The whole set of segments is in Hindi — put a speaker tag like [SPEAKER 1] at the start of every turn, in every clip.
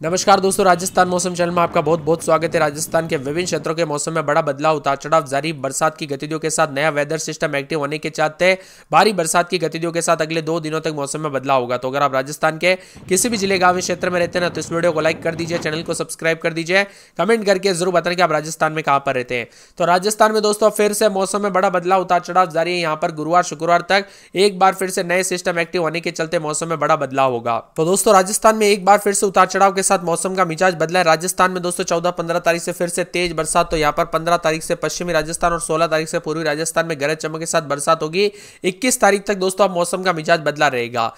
[SPEAKER 1] नमस्कार दोस्तों, राजस्थान मौसम चैनल में आपका बहुत बहुत स्वागत है। राजस्थान के विभिन्न क्षेत्रों के मौसम में बड़ा बदलाव, उतार चढ़ाव जारी, बरसात की गतिविधियों के साथ नया वेदर सिस्टम एक्टिव होने के चलते भारी बरसात की गतिविधियों के साथ अगले 2 दिनों तक मौसम में बदलाव होगा। तो अगर आप राजस्थान के किसी भी जिले गांव क्षेत्र में रहते हैं ना, तो इस वीडियो को लाइक कर दीजिए, चैनल को सब्सक्राइब कर दीजिए, कमेंट करके जरूर बताएं कि आप राजस्थान में कहां पर रहते हैं। तो राजस्थान में दोस्तों फिर से मौसम में बड़ा बदलाव, उतार चढ़ाव जारी है। यहाँ पर गुरुवार शुक्रवार तक एक बार फिर से नए सिस्टम एक्टिव होने के चलते मौसम में बड़ा बदलाव होगा। तो दोस्तों राजस्थान में एक बार फिर से उतार चढ़ाव के साथ मौसम का मिजाज बदला है। राजस्थान में दोस्तों 14-15 तारीख से फिर से तेज बरसात, तो यहाँ पर 15 तारीख से पश्चिमी राजस्थान और 16 तारीख से पूर्वी राजस्थान में गरज चमक के साथ बरसात होगी। 21 तारीख तक दोस्तों अब मौसम का मिजाज बदला रहेगा।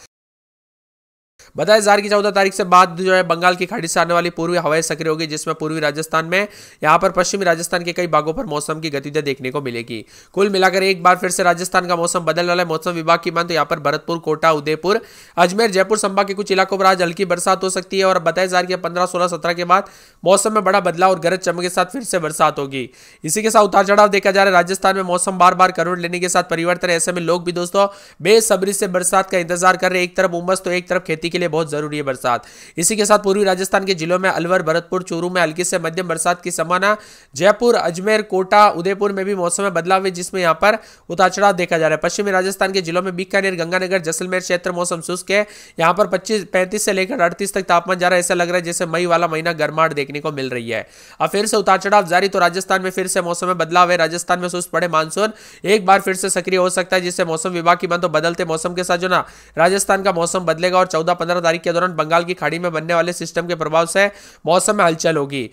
[SPEAKER 1] बताया जा रहा है कि 14 तारीख से बाद जो है बंगाल की खाड़ी से आने वाली पूर्वी हवाएं सक्रिय होगी, जिसमें पूर्वी राजस्थान में यहां पर पश्चिमी राजस्थान के कई भागों पर मौसम की गतिविधियां देखने को मिलेगी। कुल मिलाकर एक बार फिर से राजस्थान का मौसम बदलने वाला है। मौसम विभाग की मान तो यहां पर भरतपुर, कोटा, उदयपुर, अजमेर, जयपुर संभाग के कुछ इलाकों पर आज हल्की बरसात हो सकती है। और बताया जा रहा है कि 15, 16, 17 के बाद मौसम में बड़ा बदलाव और गरज चमक के साथ फिर से बरसात होगी। इसी के साथ उतार चढ़ाव देखा जा रहा है। राजस्थान में मौसम बार बार करवट लेने के साथ परिवर्तन है। ऐसे में लोग भी दोस्तों बेसब्री से बरसात का इंतजार कर रहे हैं। एक तरफ उमस तो एक तरफ खेती के लिए बहुत जरूरी है बरसात। इसी के साथ पूर्वी राजस्थान के जिलों में अलवर, भरतपुर, चूरू में हल्की से मध्यम बरसात की संभावना। जयपुर, अजमेर, कोटा, उदयपुर में भी मौसम में बदलाव है, जिसमें यहां पर उतार चढ़ाव देखा जा रहा है। पश्चिमी राजस्थान के जिलों में बीकानेर, गंगानगर, जैसलमेर क्षेत्र मौसम शुष्क है। यहां पर 35 से लेकर 38 तक तापमान जा रहा है। ऐसा लग रहा है जैसे मई वाला महीना गर्माहट देखने को मिल रही है। अब फिर से उतार चढ़ाव जारी, तो राजस्थान में फिर से मौसम में बदलाव है। राजस्थान में सुस्त पड़े मानसून एक बार फिर से सक्रिय हो सकता है, जिससे मौसम विभाग की मान तो बदलते मौसम के साथ जो ना राजस्थान का मौसम बदलेगा। और 14-15 तारीख के दौरान बंगाल की खाड़ी में बनने वाले सिस्टम के प्रभाव से मौसम में हलचल होगी।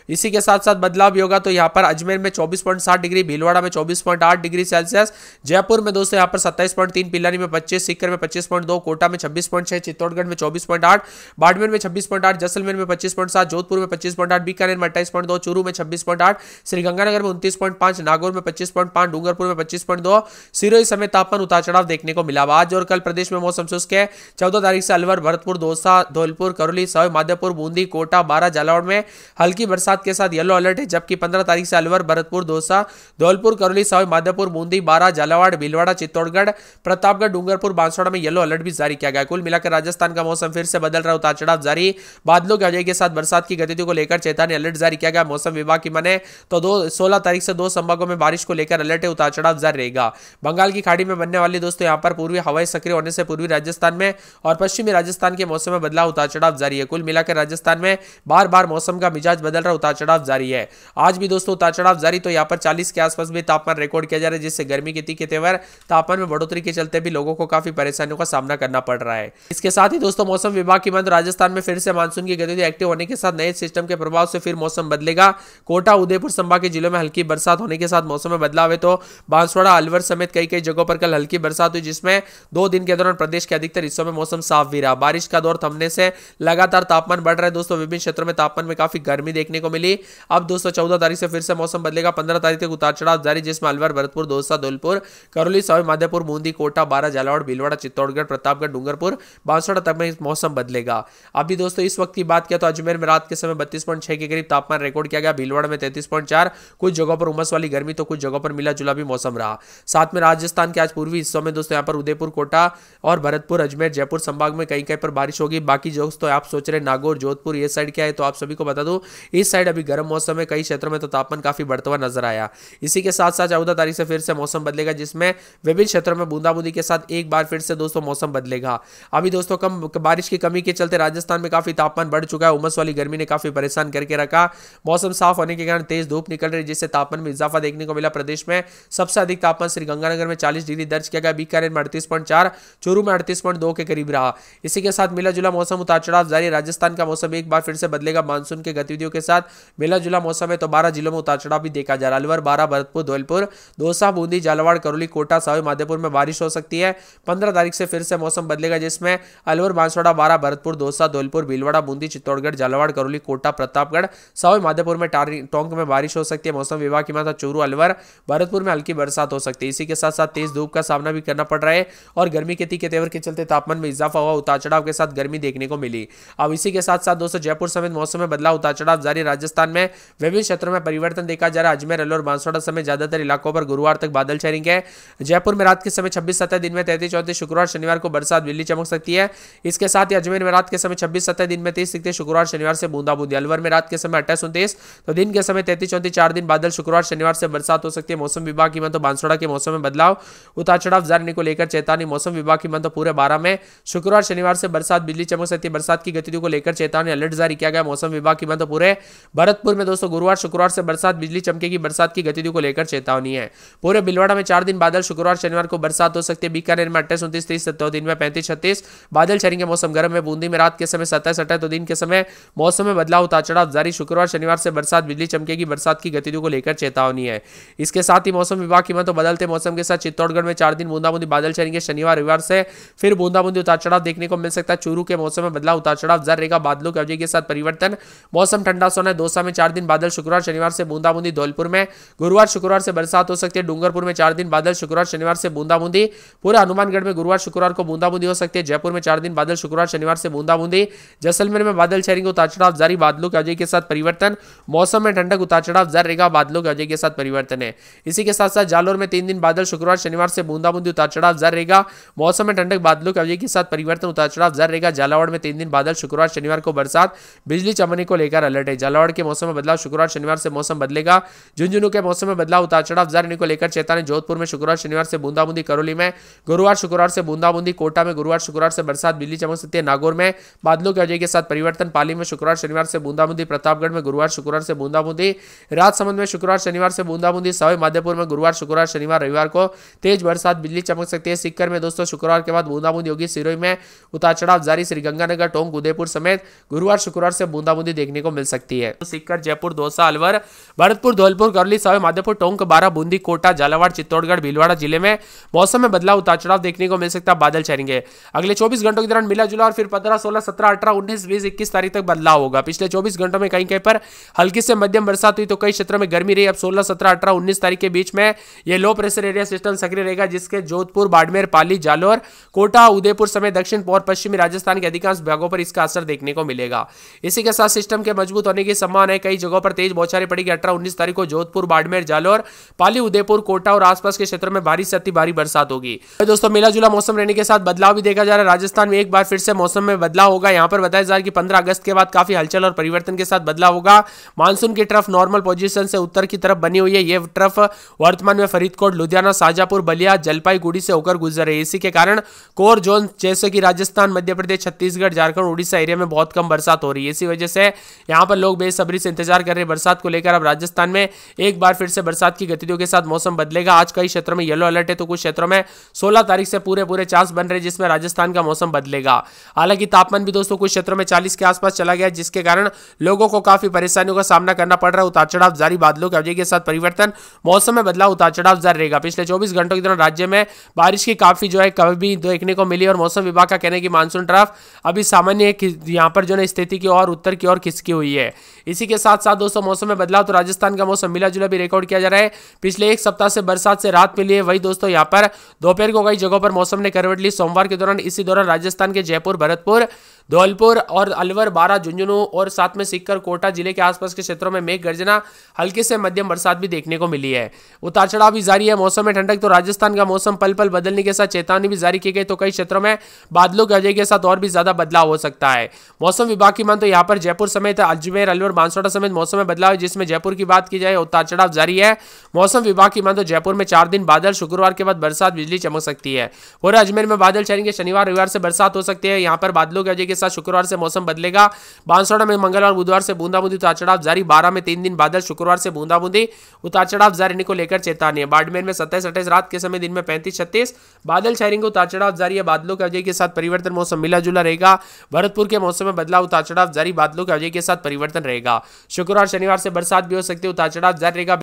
[SPEAKER 1] इसी के साथ साथ बदलाव भी होगा, तो यहां पर अजमेर में 24.7 डिग्री, भीलवाड़ा में 24.8 डिग्री सेल्सियस, जयपुर में दोस्तों यहां पर 27.3, पिलानी में 25, सीकर में 25.2, कोटा में 26.6, चित्तौड़गढ़ में 24.8, बाड़मेर में 26.8, जैसलमेर में 25.7, जोधपुर में 25.8, बीकानेर में 28.2, चूरू में 26.8, श्रीगंगानगर में 29.5, नागौर में 25.5, डूंगरपुर में 25.2, सिरोही समेत तापमान उतार चढ़ाव देखने को मिला। आज और कल प्रदेश में मौसम शुष्क है। 14 तारीख से अलवर, भरतपुर, दौसा, धौलपुर, करौली, सवाई माधोपुर, बूंदी, कोटा, बारा, झालावाड़ में हल्की बरसात के साथ येलो अलर्ट है। जबकि 15 तारीख से अलवर, भरतपुर, दौसा, धौलपुर, करौली, सवाई माधोपुर, बूंदी, बारा, झालावाड़, भीलवाड़ा, चित्तौड़गढ़, प्रतापगढ़, डूंगरपुर, बांसवाड़ा में येलो अलर्ट भी जारी किया गया। कुल मिलाकर राजस्थान का मौसम फिर से बदल रहा, उतार चढ़ाव जारी, बादलों की वजह के साथ बरसात की गतिविधियों को लेकर चेतावनी अलर्ट जारी किया गया। मौसम विभाग की माने तो 16 तारीख से 2 संभागों में बारिश को लेकर अलर्ट है, उतार चढ़ाव जारी रहेगा। बंगाल की खाड़ी में बनने वाली दोस्तों यहां पर पूर्वी हवाएं सक्रिय होने से पूर्वी राजस्थान में और पश्चिमी राजस्थान के मौसम में बदलाव, उतार चढ़ाव जारी है। कुल मिलाकर राजस्थान में बार बार मौसम का मिजाज बदल रहा, उतार चढ़ाव जारी है। आज भी दोस्तों उतार चढ़ाव जारी, तो यहां पर 40 के आसपास भी तापमान रिकॉर्ड किया जा रहा है, जिससे गर्मी के तीखे तेवर तापमान में बढ़ोतरी के चलते भी लोगों को काफी परेशानियों का सामना करना पड़ रहा है। इसके साथ ही दोस्तों मौसम विभाग की मान राजस्थान में फिर से मानसून की गतिविधि एक्टिव होने के साथ नए सिस्टम के प्रभाव से फिर मौसम बदलेगा। कोटा, उदयपुर संभाग के जिलों में हल्की बरसात होने के साथ मौसम में बदलाव है। तो बांसवाड़ा, अलवर समेत कई जगहों पर कल हल्की बरसात हुई, जिसमें 2 दिन के दौरान प्रदेश के अधिकतर हिस्सों में मौसम साफ भी रहा। बारिश का दौर थमने से लगातार तापमान बढ़ रहा है। दोस्तों विभिन्न क्षेत्रों में तापमान में काफी गर्मी देखने को मिली। अब दोस्तों 14 तारीख से फिर से मौसम बदलेगा। 15 तारीख तक उतार चढ़ाव जारी, जिसमें अलवर, भरतपुर, दौसा, धौलपुर, करौली, सवाई माधोपुर, बूंदी, कोटा, बारा, झालावाड़, भीलवाड़ा, चित्तौड़गढ़, प्रतापगढ़, डूंगरपुर, बांसवाड़ा तक में मौसम बदलेगा। अभी दोस्तों इस वक्त की बात किया तो अजमेर में रात के समय 32.6 के करीब तापमान रिकॉर्ड किया गया। भीलवाड़ा में 33.4, कुछ जगहों पर उमस वाली गर्मी तो कुछ जगहों पर मिला जुला भी मौसम रहा। साथ में राजस्थान के आज पूर्वी हिस्सों में दोस्तों यहाँ पर उदयपुर, कोटा और भरतपुर, अजमेर, जयपुर संभाग में कहीं पर बारिश होगी। बाकी दोस्तों आप सोच रहे नागौर, जोधपुर ये साइड क्या है, तो आप सभी को बता दूं इस साइड अभी गर्म मौसम है। कई क्षेत्रों में तो तापमान काफी बढ़ता हुआ नजर आया। इसी के साथ साथ 14 तारीख से फिर से मौसम बदलेगा, जिसमें विभिन्न क्षेत्रों में बूंदाबूंदी के साथ एक बार फिर से दोस्तों मौसम बदलेगा। अभी दोस्तों कम बारिश की कमी के चलते राजस्थान में काफी तापमान बढ़ चुका है। उमस वाली गर्मी ने काफी परेशान करके रखा। मौसम साफ होने के कारण तेज धूप निकल रही है, जिससे तापमान में इजाफा देखने को मिला। प्रदेश में सबसे अधिक तापमान श्रीगंगानगर में 40 डिग्री दर्ज किया गया। बीकानेर में 38.4, चूरू में 38.2 के करीब रहा। इसी के साथ मिला जुला मौसम, उतार चढ़ाव जारी। राजस्थान का मौसम एक बार फिर से बदलेगा मानसून के गतिविधियों के साथ मिला जुला मौसम है। तो 12 जिलों में उतार चढ़ाव भी देखा जा रहा है। अलवर, बारा, भरतपुर, धौलपुर, दौसा, बूंदी, झालावाड़, करौली, कोटा, सवाई माधोपुर में बारिश हो सकती है। 15 तारीख से फिर से मौसम बदलेगा, जिसमें अलवर, बांसवाड़ा, बारा, भरतपुर, दौसा, धौलपुर, भीलवाड़ा, बूंदी, चित्तौड़गढ़, झालावाड़, करौली, कोटा, प्रतापगढ़, सवाई माधोपुर में टोंक में बारिश हो सकती है। मौसम विभाग की मात्रा चूरू, अलवर, भरतपुर में हल्की बरसात हो सकती है। इसी के साथ साथ तेज धूप का सामना भी करना पड़ रहा है और गर्मी के तीखे तेवर के चलते तापमान में इजाफा हुआ, उतार चढ़ाव के साथ गर्मी देखने को मिली। अब इसी के साथ साथ दोस्तों जयपुर समेत मौसम में बदलाव, उतार चढ़ाव जारी। राजस्थान में विभिन्न क्षेत्रों में परिवर्तन देखा जा रहा है। अजमेर, अलवर, बांसवाड़ा समेत ज्यादातर इलाकों पर गुरुवार तक बादल छाएंगे। जयपुर में रात के समय 26-27, दिन में 33-34, शुक्रवार शनिवार को बरसात बिजली चमक सकती है। इसके साथ ही अजमेर में रात के समय 26-27, दिन में 30-31, शुक्रवार शनिवार से बूंदाबूंदी। अलवर में रात के समय 28-29, तो दिन के समय 33-34, 4 दिन बादल, शुक्रवार शनिवार से बरसात हो सकती है। मौसम विभाग की माने तो बांसवाड़ा के मौसम में बदलाव, उतार चढ़ाव जारी को लेकर चेतावनी। मौसम विभाग की माने तो पूरे 12 में शुक्रवार शनिवार से बरसात बिजली चमक सकती है। बरसात की गतिविधियों को लेकर चेतावनी, अलर्ट जारी किया गया। मौसम विभाग की माने तो पूरे भरतपुर में दोस्तों गुरुवार शुक्रवार से बरसात बिजली चमकेगी। बरसात की गतिविधियों को लेकर चेतावनी है। पूरे भीलवाड़ा में 4 दिन बादल, शुक्रवार शनिवार को बरसात हो सकती है। बीकानेर में 28-29, 30-37, दिन में 35-36 बादल छाएंगे। मौसम गर्म है। बूंदी में रात के समय 27-28, तो दिन के समय मौसम में बदलाव, उतार चढ़ाव जारी। शुक्रवार शनिवार से बरसात बिजली चमकेगी। बरसात की गतिविधियों को लेकर चेतावनी है। इसके साथ ही मौसम विभाग की माने तो बदलते मौसम के साथ चित्तौड़गढ़ में 4 दिन बूंदाबूंदी बादल छाएंगे। शनिवार रविवार से फिर बूंदाबूंदी, उतार चढ़ाव देखने को मिल सकता है। चूरू के मौसम में बदलाव, उतार चढ़ाव जारी रहेगा। बादलों की अवधि के साथ परिवर्तन। मौसम ठंडा सोना है। दौसा में 4 दिन बादल, शुक्रवार शनिवार से बूंदाबूंदी। धौलपुर में गुरुवार शुक्रवार से बरसात हो सकती है। डूंगरपुर में 4 दिन बादल, शुक्रवार शनिवार से बूंदाबूंदी। पूरे हनुमानगढ़ में गुरुवार शुक्रवार को बूंदाबूंदी हो सकती है। जयपुर में 4 दिन बादल, शुक्रवार शनिवार से बूंदाबूंदी। जैसलमेर में बादल छाएंगे, उतार चढ़ाव जारी। बादलों की अवधि के साथ परिवर्तन। मौसम में ठंडक, उतार चढ़ाव जारी रहेगा। बादलों की अवधि के साथ परिवर्तन है। इसी के साथ साथ जालोर में 3 दिन बादल, शुक्रवार शनिवार से बूंदाबूंदी, उतार चढ़ाव जारी रहेगा। मौसम में ठंडक, बादलों की अवधि के साथ परिवर्तन, उतार चढ़ाव जारी रहेगा। झालावाड़ में 3 दिन बादल, शुक्रवार शनिवार को बरसात बिजली चमकने को लेकर अलर्ट है। झालावाड़ के मौसम में बदलाव, शुक्रवार शनिवार से मौसम बदलेगा। झुंझुनू के मौसम में बदलाव, उतार चढ़ाव जारी को लेकर चेतावनी। जोधपुर में शुक्रवार शनिवार से बूंदाबूंदी। करौली में गुरुवार शुक्रवार से बूंदाबूंदी। कोटा में गुरुवार शुक्रवार से बरसात बिजली चमक सकती है। नागौर में बादलों की वजह के साथ परिवर्तन। पाली में शुक्रवार शनिवार से बूंदाबूंदी। प्रतापगढ़ में गुरुवार शुक्रवार से बूंदाबूंदी। राजसमंद में शुक्रवार शनिवार से बूंदाबूंदी। सवाई माधोपुर में गुरुवार शुक्रवार शनिवार रविवार को तेज बरसात बिजली चमक सकती है। सीकर में दोस्तों शुक्रवार के बाद बूंदाबूंदी होगी। सिरोही में उतार चढ़ाव जारी। श्रीगंगानगर, टोंक, उदयपुर समेत गुरुवार शुक्रवार से बूंदाबूंदी देखने को मिल सकती है। सीकर, जयपुर, दौसा, अलवर, भरतपुर, धौलपुर, करौली, सवाई माधोपुर, टोंक, बारा, बूंदी, कोटा, झालावाड़, चित्तौड़गढ़, भीलवाड़ा जिले में मौसम में बदलाव, उतार चढ़ाव देखने को मिल सकता है। बादल छाएंगे। अगले 24 घंटों के दौरान मिला जुला और फिर 15, 16, 17, 18, 19, 20, 21 तारीख तक बदलाव होगा। पिछले 24 घंटों में कहीं कहीं पर हल्की से मध्यम बरसात हुई तो कई क्षेत्रों में गर्मी रही। अब 16, 17, 18, 19 तारीख के बीच में यह लो प्रेशर एरिया सिस्टम सक्रिय रहेगा, जिसके जोधपुर, बाड़मेर, पाली, जालोर, कोटा, उदयपुर समेत दक्षिण और पश्चिमी राजस्थान के अधिकांश भागों पर इसका असर देखने को मिलेगा। इसी के साथ सिस्टम के मजबूत होने की संभावना है। कई जगहों पर तेज बौछारें पड़ेगी। 18, 19 तारीख को जोधपुर, बाड़मेर, जालोर, पाली, उदयपुर, कोटा और आसपास के क्षेत्रों में भारी से अति भारी बरसात होगी। तो दोस्तों मिला जुला मौसम रहने के साथ बदलाव भी देखा जा रहा है। राजस्थान में एक बार फिर से मौसम में बदलाव होगा। यहां पर बताया जा रहा है कि 15 अगस्त के बाद काफी हलचल और परिवर्तन के साथ बदलाव होगा। मानसून की ट्रफ नॉर्मल पोजीशन से उत्तर की तरफ बनी हुई है। यह ट्रफ वर्तमान में फरीदकोट, लुधियाना, शाजापुर, बलिया, जलपाईगुड़ी से होकर गुजर रही है। इसी के कारण कोर जोन जैसे कि राजस्थान, मध्य प्रदेश, छत्तीसगढ़, झारखंड, उड़ीसा एरिया में बहुत कम बरसात हो रही है। इसी वजह से यहां पर लोग बेसब्री से इंतजार कर रहे हैं बरसात को लेकर। अब राजस्थान में एक बार फिर से बरसात की गतिविधियों के साथ मौसम बदलेगा। आज कई क्षेत्रों में येलो अलर्ट है तो कुछ क्षेत्रों में 16 तारीख से पूरे चांस बन रहे जिसमें राजस्थान का मौसम बदलेगा। हालांकि तापमान भी दोस्तों कुछ क्षेत्रों में 40 के आसपास चला गया, जिसके कारण लोगों को काफी परेशानियों का सामना करना पड़ रहा है। उतार चढ़ाव जारी। बादलों की अवधि के साथ परिवर्तन। मौसम में बदलाव, उतार चढ़ाव जारी रहेगा। पिछले 24 घंटों के दौरान राज्य में बारिश की काफी जो है कभी देखने को मिली और मौसम विभाग का कहना है कि मानसून ट्रफ अभी सामान्य यहाँ पर जो है स्थिति की ओर उत्तर की ओर खिसकी हुई है। इसी के साथ साथ दोस्तों मौसम में बदलाव तो राजस्थान का मौसम मिला जुला भी रिकॉर्ड किया जा रहा है। पिछले एक सप्ताह से बरसात से राहत मिली है। वही दोस्तों यहाँ पर दोपहर को कई जगहों पर मौसम ने करवट ली। सोमवार के दौरान इसी दौरान राजस्थान के जयपुर, भरतपुर, धौलपुर और अलवर, बारा, झुंझुनू और साथ में सीकर, कोटा जिले के आसपास के क्षेत्रों में मेघ गर्जना, हल्की से मध्यम बरसात भी देखने को मिली है। उतार चढ़ाव भी जारी है। मौसम में ठंडक तो राजस्थान का मौसम पल पल बदलने के साथ चेतावनी भी जारी की गई तो कई क्षेत्रों में बादलों की वजह के साथ और भी ज्यादा बदलाव हो सकता है। मौसम विभाग की मान तो यहाँ पर जयपुर समेत अजमेर, अलवर, बांसवाड़ा समेत मौसम में बदलाव है, जिसमें जयपुर की बात की जाए उतार चढ़ाव जारी है। मौसम विभाग की मान तो जयपुर में 4 दिन बादल, शुक्रवार के बाद बरसात बिजली चमक सकती है। पूरे अजमेर में बादल छाएंगे। शनिवार रविवार से बरसात हो सकती है। यहाँ पर बादलों की वजह के साथ शुक्रवार से मौसम बदलेगा। बांसवाड़ा में मंगलवार, बुधवार से बूंदाबूंदी, उतार चढ़ाव जारी। 12 में 3 दिन बादल, शुक्रवार से बूंदाबूंदी, उतार चढ़ाव जारी को लेकर चेतावनी है। बाड़मेर में 27-28 रात के समय, दिन में 35-36 बादल छाएंगे। उतार चढ़ाव जारी है। बादलों की वजह के साथ परिवर्तन। मौसम मिला जुला रहेगा। भरतपुर के मौसम में बदलाव, उतार चढ़ाव जारी। बादलों की वजह के साथ परिवर्तन रहेगा। शुक्रवार शनिवार से बरसात भी हो सकती है। उतार चढ़ाव जारी रहेगा।